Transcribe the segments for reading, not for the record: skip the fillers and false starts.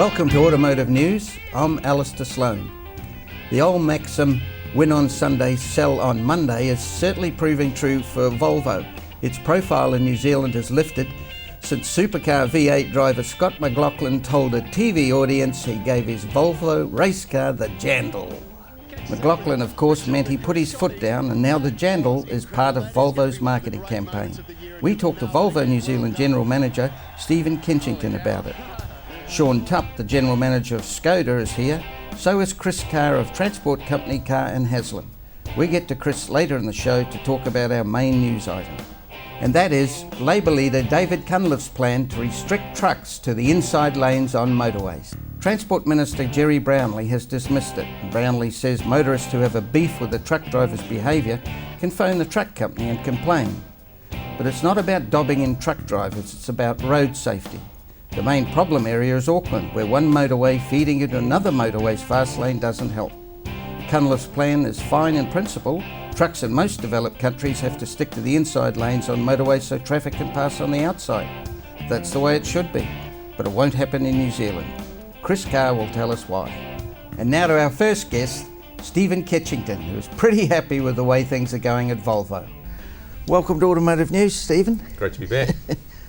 Welcome to Automotive News. I'm Alastair Sloane. The old maxim, win on Sunday, sell on Monday, is certainly proving true for Volvo. Its profile in New Zealand has lifted since supercar V8 driver Scott McLaughlin told a TV audience he gave his Volvo race car the jandle. McLaughlin, of course, meant he put his foot down, and now the jandle is part of Volvo's marketing campaign. We talked to Volvo New Zealand General Manager Stephen Kenchington about it. Sean Tupp, the General Manager of Skoda, is here. So is Chris Carr of transport company Carr and Haslam. We get to Chris later in the show to talk about our main news item. And that is Labour leader David Cunliffe's plan to restrict trucks to the inside lanes on motorways. Transport Minister Jerry Brownlee has dismissed it. Brownlee says motorists who have a beef with the truck driver's behaviour can phone the truck company and complain. But it's not about dobbing in truck drivers, it's about road safety. The main problem area is Auckland, where one motorway feeding into another motorway's fast lane doesn't help. Cunliffe's plan is fine in principle. Trucks in most developed countries have to stick to the inside lanes on motorways so traffic can pass on the outside. That's the way it should be, but it won't happen in New Zealand. Chris Carr will tell us why. And now to our first guest, Stephen Kenchington, who is pretty happy with the way things are going at Volvo. Welcome to Automotive News, Stephen. Great to be back.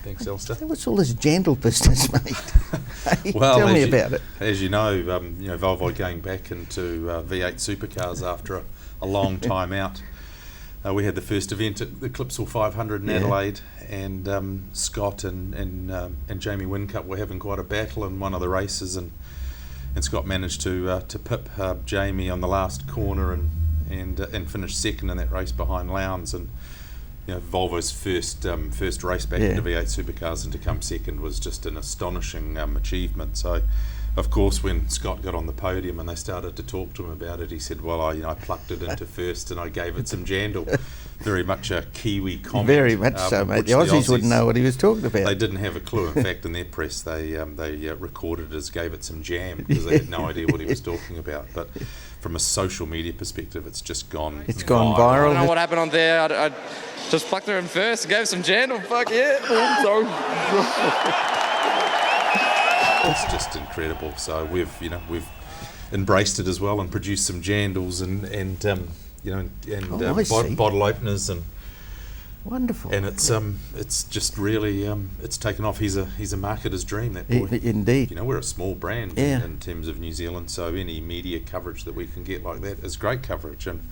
Thanks, Alastair. What's all this jandle business, mate? Well, tell me about it. As you know, Volvo going back into V8 supercars after a long time out. We had the first event at the Clipsal 500 in Adelaide, and Scott and Jamie Whincup were having quite a battle in one of the races, and Scott managed to pip Jamie on the last corner and finish second in that race behind Lowndes. And Volvo's first race back into V8 supercars, and to come second was just an astonishing achievement. So, of course, when Scott got on the podium and they started to talk to him about it, he said, "Well, I plucked it into first and I gave it some jandle." Very much a Kiwi comment. Very much so, mate. The Aussies wouldn't know what he was talking about. They didn't have a clue. In fact, in their press, they recorded it as "gave it some jam" because they had no idea what he was talking about. But from a social media perspective, it's just gone. It's gone viral. I don't know what happened on there. I just plucked her in first, gave some jandle. Fuck yeah! It's just incredible. So we've embraced it as well and produced some jandles and bottle openers and wonderful. And it's just really it's taken off. He's a marketer's dream, that boy. Indeed. We're a small brand in terms of New Zealand, so any media coverage that we can get like that is great coverage. And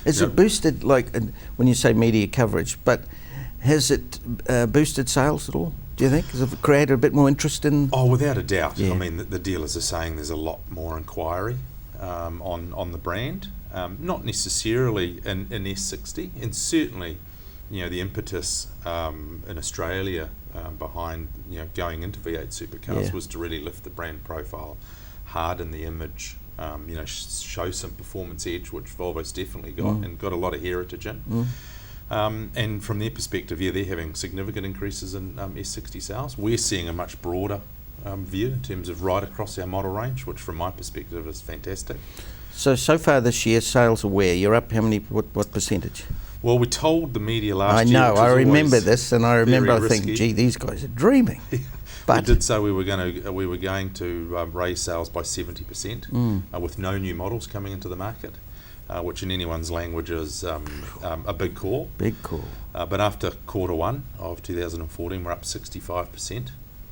has it boosted, like when you say media coverage, but has it boosted sales at all? Do you think? Has it created a bit more interest in? Oh, without a doubt. Yeah. I mean, the dealers are saying there's a lot more inquiry on the brand. Not necessarily in S60, and certainly, the impetus in Australia behind going into V8 supercars was to really lift the brand profile, harden the image, show some performance edge, which Volvo's definitely got and got a lot of heritage in. And from their perspective, they're having significant increases in S60 sales. We're seeing a much broader view in terms of right across our model range, which from my perspective is fantastic. So far this year, sales are where? You're up how many, what percentage? Well, we told the media last year. I know, I remember this, and I remember thinking, gee, these guys are dreaming. But we did say we were going to raise sales by 70% with no new models coming into the market. Which in anyone's language is a big call. Big call. But after quarter one of 2014, we're up 65%.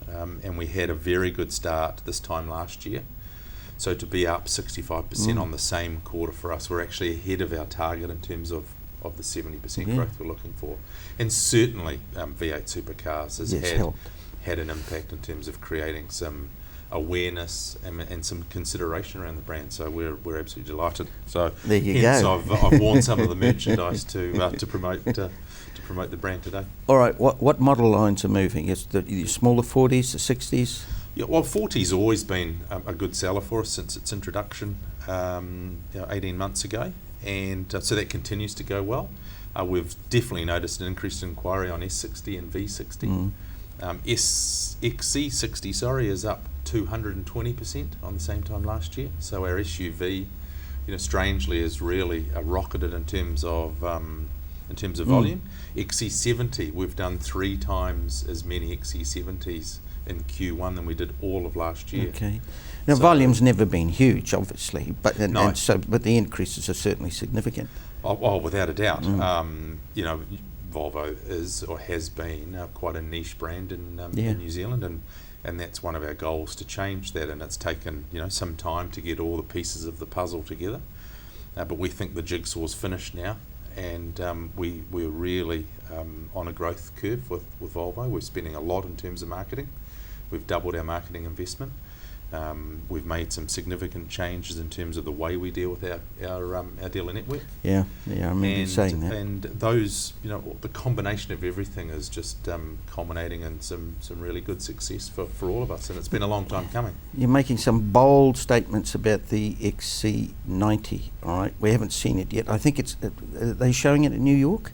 And we had a very good start this time last year. So to be up 65% on the same quarter for us, we're actually ahead of our target in terms of the 70% growth we're looking for. And certainly V8 supercars has had an impact in terms of creating some awareness and some consideration around the brand, so we're absolutely delighted. So there you go. I've worn some of the merchandise to promote the brand today. All right, what model lines are moving? Is the smaller 40s, the 60s? Yeah, well, 40's always been a good seller for us since its introduction 18 months ago, and so that continues to go well. We've definitely noticed an increased inquiry on S60 and V60. XC60 is up 220% on the same time last year. So our SUV, strangely, has really rocketed in terms of volume. XC70, we've done 3 times as many XC70s in Q1 than we did all of last year. Okay. Now, So- volume's never been huge, obviously, but No. but the increases are certainly significant. Oh, without a doubt. You know, Volvo is or has been quite a niche brand in New Zealand, and that's one of our goals, to change that. And it's taken, you know, some time to get all the pieces of the puzzle together, but we think the jigsaw's finished now, and we're really on a growth curve with Volvo. We're spending a lot in terms of marketing. We've doubled our marketing investment. We've made some significant changes in terms of the way we deal with our dealer network. Yeah, I remember you saying that. And those, you know, the combination of everything is just culminating in some really good success for all of us, and it's been a long time coming. You're making some bold statements about the XC90, all right? We haven't seen it yet. I think are they showing it in New York?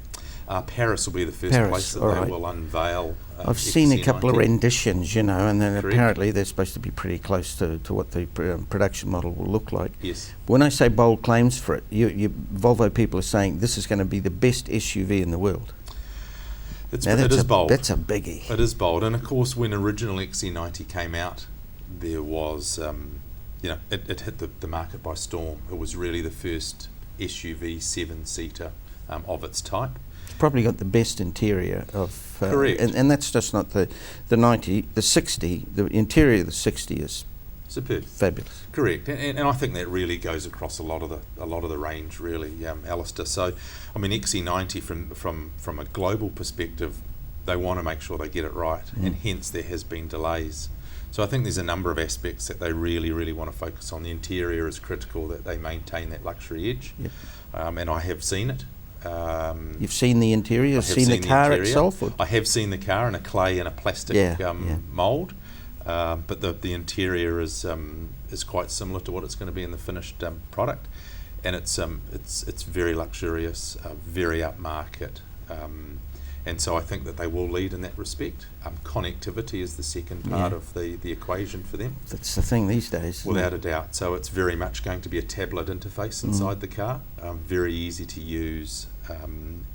Paris will be the first place that they will unveil. I've seen a couple of XC90. renditions, you know, and then Correct. apparently they're supposed to be pretty close to what the production model will look like. Yes. When I say bold claims for it, you Volvo people are saying this is going to be the best SUV in the world. It is bold. That's a biggie. It is bold, and of course, when original XC90 came out, there was, you know, it hit the market by storm. It was really the first SUV 7-seater of its type. It's probably got the best interior of... Correct. And that's just not the 90, the 60, the interior of the 60 is Superb. fabulous. Correct, and I think that really goes across a lot of the range, really, Alastair. So, I mean, XC90 from a global perspective, they want to make sure they get it right, and hence there has been delays. So I think there's a number of aspects that they really want to focus on. The interior is critical, that they maintain that luxury edge, Yep. and I have seen it. You've seen the interior, I you've have seen the car interior. itself? Or? I have seen the car in a clay and a plastic mould, but the interior is quite similar to what it's going to be in the finished product, and it's very luxurious, very upmarket, and so I think that they will lead in that respect. Connectivity is the second part of the equation for them. That's the thing these days. Without a doubt. So it's very much going to be a tablet interface inside the car, very easy to use,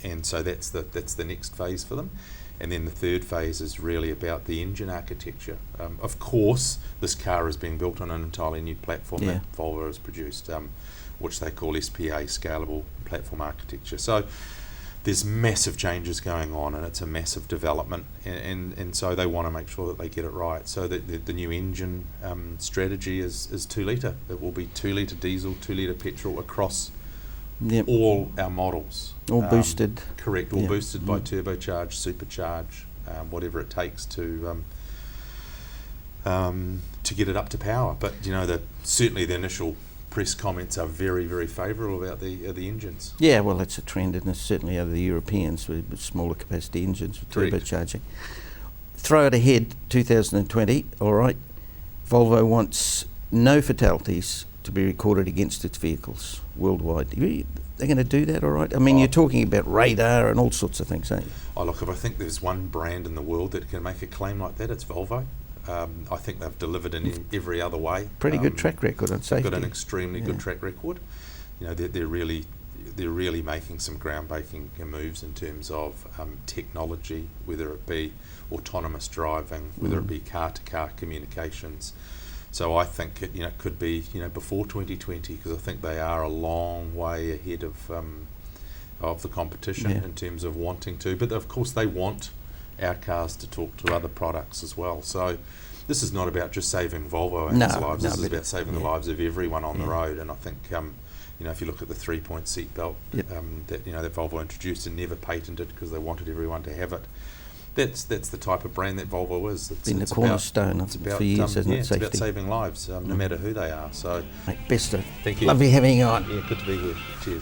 and so that's the next phase for them. And then the third phase is really about the engine architecture. Of course, this car is being built on an entirely new platform that Volvo has produced, which they call SPA, Scalable Platform Architecture. So there's massive changes going on, and it's a massive development, and so they want to make sure that they get it right. So the new engine strategy is 2 litre. It will be 2 litre diesel, 2 litre petrol across all our models. All boosted. Correct, all boosted by turbocharge, supercharge, whatever it takes to get it up to power. But you know, certainly the initial press comments are very favourable about the engines. Yeah, well, it's a trend, and it's certainly over the Europeans with smaller capacity engines with turbocharging. Throw it ahead, 2020, all right. Volvo wants no fatalities to be recorded against its vehicles worldwide. They're going to do that, all right? I mean, you're talking about radar and all sorts of things, aren't you? Oh, look, if I think there's one brand in the world that can make a claim like that, it's Volvo. I think they've delivered in every other way. Pretty good track record on safety. They've got an extremely good track record. You know, they're really making some groundbreaking moves in terms of technology, whether it be autonomous driving, whether it be car-to-car communications. So I think it could be before 2020, because I think they are a long way ahead of the competition in terms of wanting to. But of course they want our cars to talk to other products as well. So this is not about just saving Volvo and its lives. This is about saving the lives of everyone on the road. And I think if you look at the 3-point seatbelt that Volvo introduced and never patented because they wanted everyone to have it. That's the type of brand that Volvo is. It's been the cornerstone for years, isn't it? It's Safety. about saving lives, no matter who they are. So, Mate, best of. Thank you. Lovely having you on. Yeah, good to be here. Cheers.